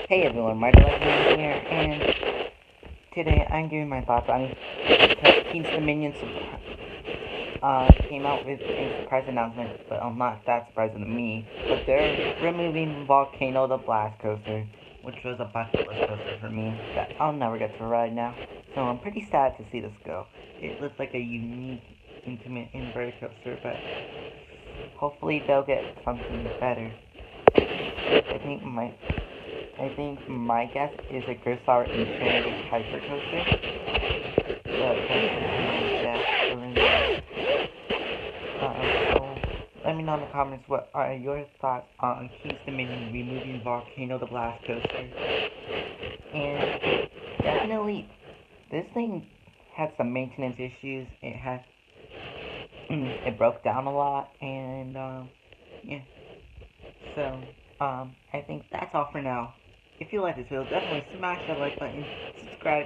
Hey everyone, Marty Legend here, and today I'm giving my thoughts on because King's Dominion came out with a surprise announcement, but not that surprising to me. But they're removing Volcano the Blast Coaster, which was a bucket list coaster for me that I'll never get to ride now. So I'm pretty sad to see this go. It looks like a unique, intimate inverted coaster, but hopefully they'll get something better. I think my I think my guess is a Grislower Infinity Hyper Coaster. But that's my guess for now. So let me know in the comments what are your thoughts on King's Dominion removing Volcano the Blast Coaster. And definitely, this thing had some maintenance issues. It broke down a lot, and yeah. So I think that's all for now. If you like this video, definitely smash that like button, subscribe,